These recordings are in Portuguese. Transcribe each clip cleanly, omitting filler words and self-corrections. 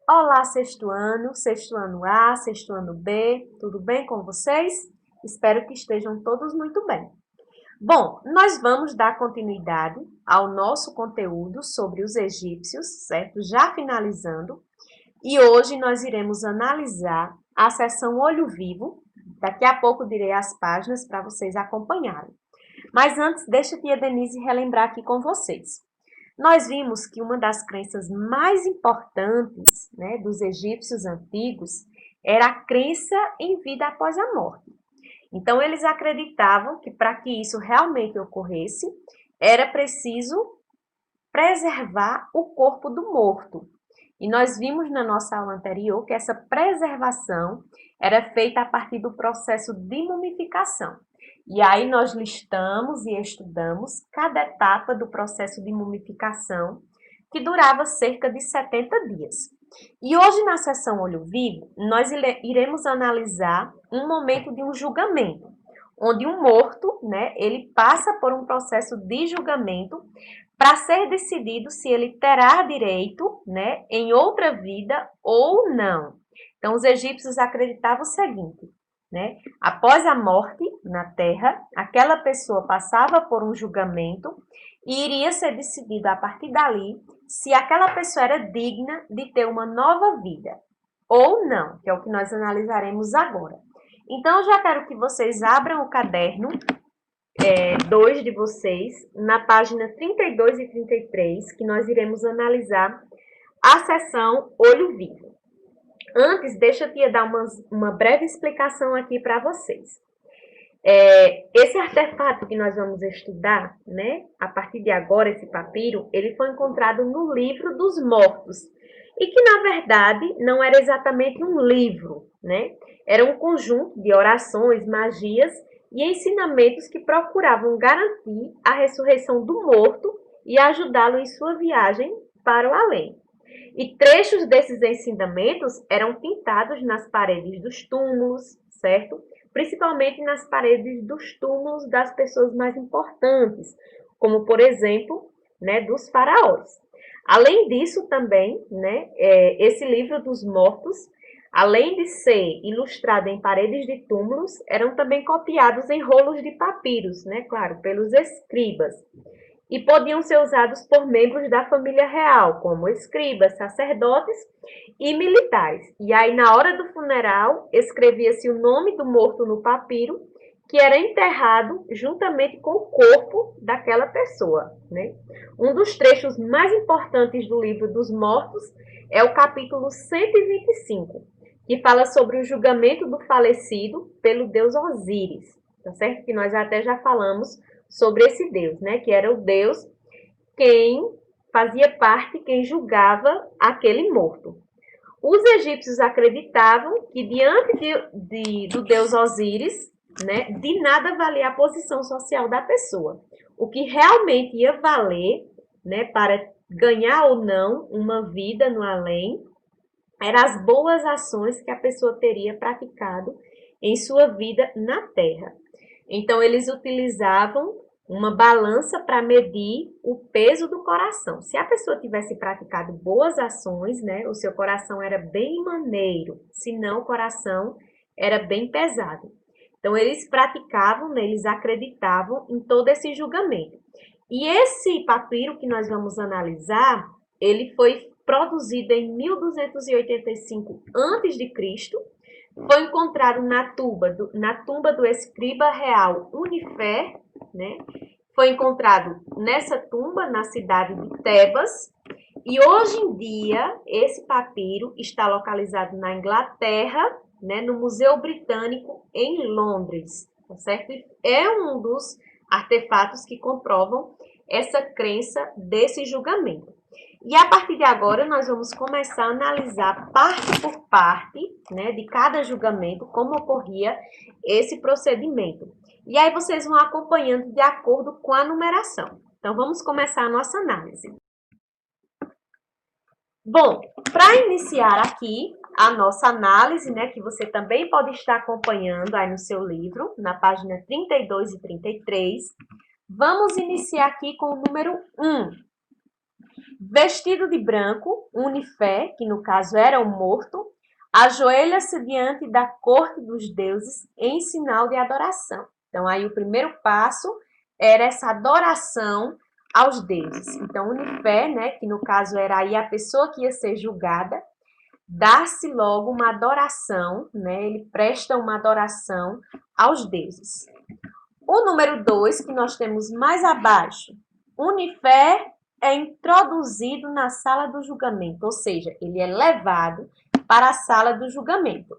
Olá, sexto ano A, sexto ano B, tudo bem com vocês? Espero que estejam todos muito bem. Bom, nós vamos dar continuidade ao nosso conteúdo sobre os egípcios, certo? Já finalizando. E hoje nós iremos analisar a seção Olho Vivo. Daqui a pouco direi as páginas para vocês acompanharem. Mas antes, deixa a tia Denise relembrar aqui com vocês. Nós vimos que uma das crenças mais importantes, né, dos egípcios antigos era a crença em vida após a morte. Então, eles acreditavam que para que isso realmente ocorresse, era preciso preservar o corpo do morto. E nós vimos na nossa aula anterior que essa preservação era feita a partir do processo de mumificação. E aí nós listamos e estudamos cada etapa do processo de mumificação, que durava cerca de 70 dias. E hoje, na sessão Olho Vivo, nós iremos analisar um momento de um julgamento, onde um morto, né, ele passa por um processo de julgamento para ser decidido se ele terá direito, né, em outra vida ou não. Então, os egípcios acreditavam o seguinte, né? Após a morte na Terra, aquela pessoa passava por um julgamento e iria ser decidido a partir dali se aquela pessoa era digna de ter uma nova vida ou não, que é o que nós analisaremos agora. Então, eu já quero que vocês abram o caderno 2 de vocês, na página 32 e 33, que nós iremos analisar a seção Olho Vivo. Antes, deixa eu te dar uma breve explicação aqui para vocês. Esse artefato que nós vamos estudar, né, a partir de agora, esse papiro, ele foi encontrado no Livro dos Mortos, e que, na verdade, não era exatamente um livro, né? Era um conjunto de orações, magias e ensinamentos que procuravam garantir a ressurreição do morto e ajudá-lo em sua viagem para o além. E trechos desses ensinamentos eram pintados nas paredes dos túmulos, certo? Principalmente nas paredes dos túmulos das pessoas mais importantes, como, por exemplo, né, dos faraós. Além disso, também, né, esse livro dos mortos, além de ser ilustrado em paredes de túmulos, eram também copiados em rolos de papiros, né, claro, pelos escribas, e podiam ser usados por membros da família real, como escribas, sacerdotes e militares. E aí, na hora do funeral, escrevia-se o nome do morto no papiro, que era enterrado juntamente com o corpo daquela pessoa, né? Um dos trechos mais importantes do livro dos mortos é o capítulo 125, que fala sobre o julgamento do falecido pelo deus Osíris, tá certo? Que nós até já falamos sobre esse deus, né? Que era o deus quem fazia parte, quem julgava aquele morto. Os egípcios acreditavam que diante do deus Osíris, né, de nada valia a posição social da pessoa. O que realmente ia valer, né, para ganhar ou não uma vida no além, eram as boas ações que a pessoa teria praticado em sua vida na Terra. Então, eles utilizavam uma balança para medir o peso do coração. Se a pessoa tivesse praticado boas ações, né, o seu coração era bem maneiro, se não, o coração era bem pesado. Então, eles praticavam, né, eles acreditavam em todo esse julgamento. E esse papiro que nós vamos analisar, ele foi produzido em 1285 a.C., foi encontrado na tumba do escriba real Unifer, né? Foi encontrado nessa tumba, na cidade de Tebas, e hoje em dia esse papiro está localizado na Inglaterra, né, no Museu Britânico em Londres, tá certo? É um dos artefatos que comprovam essa crença desse julgamento. E a partir de agora, nós vamos começar a analisar parte por parte, né, de cada julgamento, como ocorria esse procedimento. E aí vocês vão acompanhando de acordo com a numeração. Então, vamos começar a nossa análise. Bom, para iniciar aqui a nossa análise, né, que você também pode estar acompanhando aí no seu livro, na página 32 e 33, vamos iniciar aqui com o número 1. Vestido de branco, Unifé, que no caso era o morto, ajoelha-se diante da corte dos deuses em sinal de adoração. Então, aí o primeiro passo era essa adoração aos deuses. Então, Unifé, né, que no caso era aí a pessoa que ia ser julgada, dá-se logo uma adoração, né, ele presta uma adoração aos deuses. O número 2, que nós temos mais abaixo, Unifé é introduzido na sala do julgamento, ou seja, ele é levado para a sala do julgamento.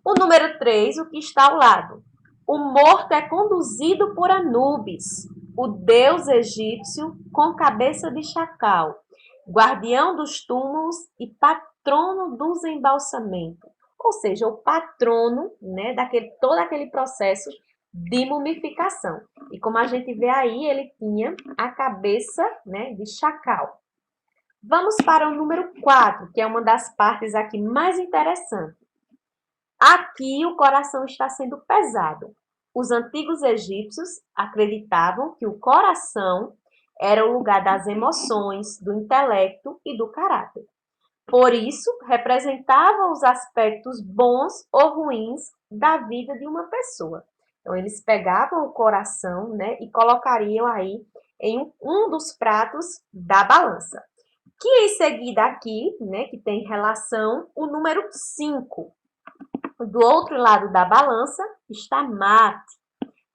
O número 3, o que está ao lado, o morto é conduzido por Anubis, o deus egípcio com cabeça de chacal, guardião dos túmulos e patrono dos embalsamentos. Ou seja, o patrono, né, todo aquele processo de mumificação. E como a gente vê aí, ele tinha a cabeça, né, de chacal. Vamos para o número 4, que é uma das partes aqui mais interessantes. Aqui o coração está sendo pesado. Os antigos egípcios acreditavam que o coração era o lugar das emoções, do intelecto e do caráter. Por isso, representava os aspectos bons ou ruins da vida de uma pessoa. Então, eles pegavam o coração, né, e colocariam aí em um dos pratos da balança. Que em seguida aqui, né, que tem relação, o número 5. Do outro lado da balança está Mate,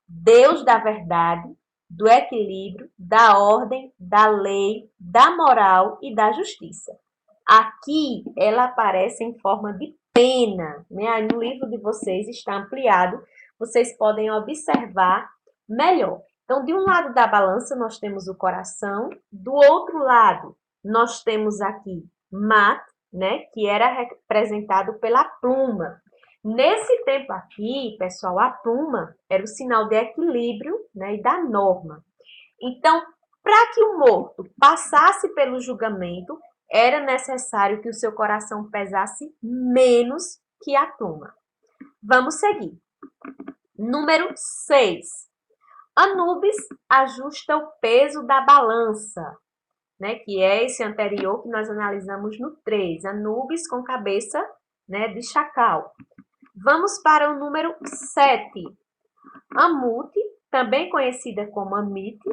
Deus da verdade, do equilíbrio, da ordem, da lei, da moral e da justiça. Aqui ela aparece em forma de pena, né? Aí no livro de vocês está ampliado, vocês podem observar melhor. Então, de um lado da balança nós temos o coração, do outro lado nós temos aqui Mat, né? Que era representado pela pluma. Nesse tempo aqui, pessoal, a pluma era o sinal de equilíbrio, né? E da norma. Então, para que o morto passasse pelo julgamento, era necessário que o seu coração pesasse menos que a pluma. Vamos seguir. Número 6. Anubis ajusta o peso da balança, né, que é esse anterior que nós analisamos no 3. Anubis com cabeça, né, de chacal. Vamos para o número 7. Amut, também conhecida como Amite,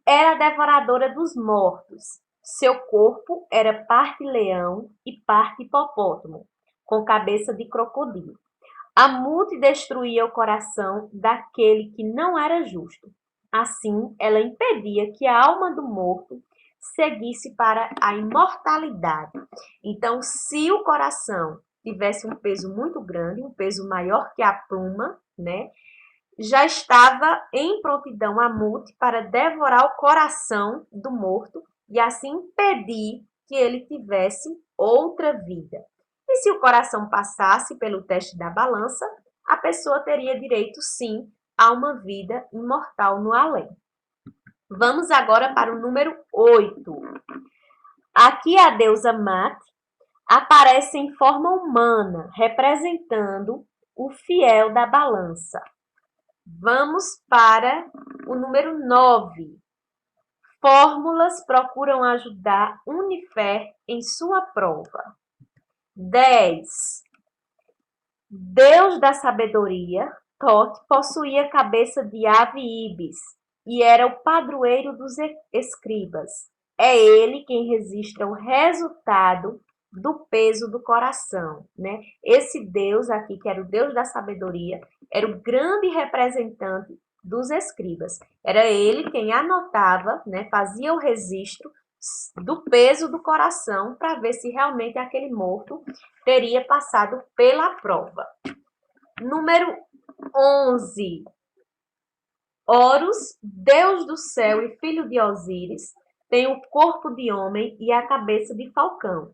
era a devoradora dos mortos. Seu corpo era parte leão e parte hipopótamo, com cabeça de crocodilo. Amut destruía o coração daquele que não era justo. Assim, ela impedia que a alma do morto seguisse para a imortalidade. Então, se o coração tivesse um peso muito grande, um peso maior que a pluma, né? Já estava em prontidão Amut para devorar o coração do morto e assim impedir que ele tivesse outra vida. E se o coração passasse pelo teste da balança, a pessoa teria direito, sim, a uma vida imortal no além. Vamos agora para o número 8. Aqui a deusa Mat aparece em forma humana, representando o fiel da balança. Vamos para o número 9. Fórmulas procuram ajudar Unifé em sua prova. 10. Deus da sabedoria, Thoth, possuía cabeça de ave ibis e era o padroeiro dos escribas. É ele quem registra o resultado do peso do coração, né? Esse Deus aqui, que era o Deus da sabedoria, era o grande representante dos escribas. Era ele quem anotava, né, fazia o registro do peso do coração para ver se realmente aquele morto teria passado pela prova. Número 11. Horus, deus do céu e filho de Osíris, tem o corpo de homem e a cabeça de falcão.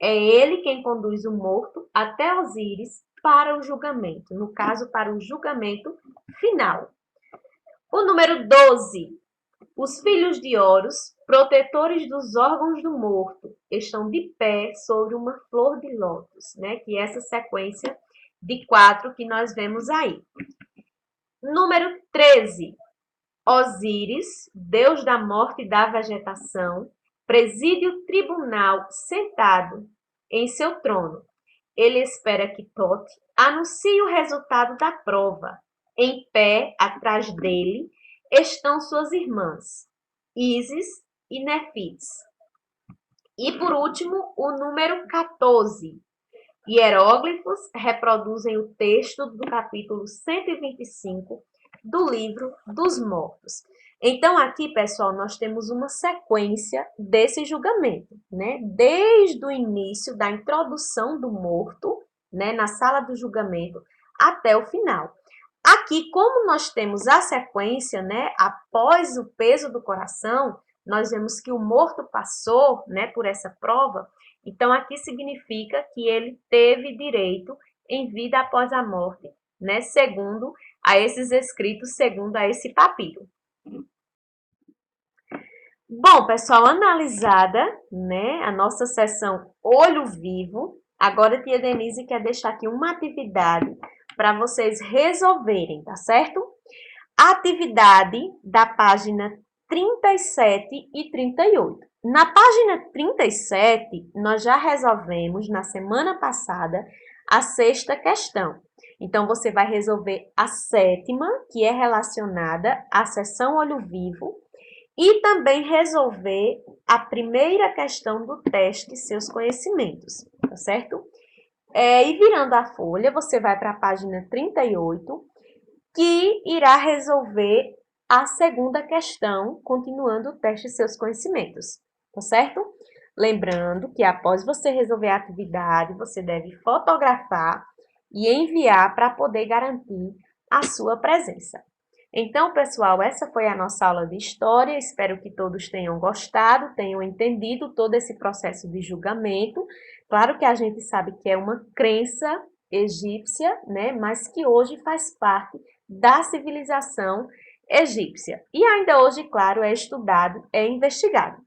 É ele quem conduz o morto até Osíris para o julgamento, no caso, para o julgamento final. O número 12. Os filhos de Horus, protetores dos órgãos do morto, estão de pé sobre uma flor de lótus, né? Que é essa sequência de 4 que nós vemos aí. Número 13. Osíris, deus da morte e da vegetação, preside o tribunal sentado em seu trono. Ele espera que Tote anuncie o resultado da prova. Em pé, atrás dele, estão suas irmãs, Isis e Nefis. E, por último, o número 14. Hieróglifos reproduzem o texto do capítulo 125 do livro dos mortos. Então, aqui, pessoal, nós temos uma sequência desse julgamento, né? Desde o início da introdução do morto, né, na sala do julgamento, até o final. Aqui, como nós temos a sequência, né, após o peso do coração, nós vemos que o morto passou, né, por essa prova. Então, aqui significa que ele teve direito em vida após a morte, né, segundo a esses escritos, segundo a esse papiro. Bom, pessoal, analisada, né, a nossa sessão Olho Vivo, agora a tia Denise quer deixar aqui uma atividade para vocês resolverem, tá certo? A atividade da página 37 e 38. Na página 37, nós já resolvemos na semana passada a sexta questão. Então, você vai resolver a sétima, que é relacionada à sessão Olho Vivo, e também resolver a primeira questão do teste Seus Conhecimentos, tá certo? E virando a folha, você vai para a página 38, que irá resolver a segunda questão, continuando o teste Seus Conhecimentos, tá certo? Lembrando que após você resolver a atividade, você deve fotografar e enviar para poder garantir a sua presença. Então, pessoal, essa foi a nossa aula de história. Espero que todos tenham gostado, tenham entendido todo esse processo de julgamento. Claro que a gente sabe que é uma crença egípcia, né? Mas que hoje faz parte da civilização egípcia. E ainda hoje, claro, é estudado, é investigado.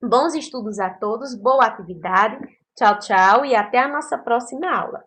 Bons estudos a todos, boa atividade. Tchau, tchau e até a nossa próxima aula.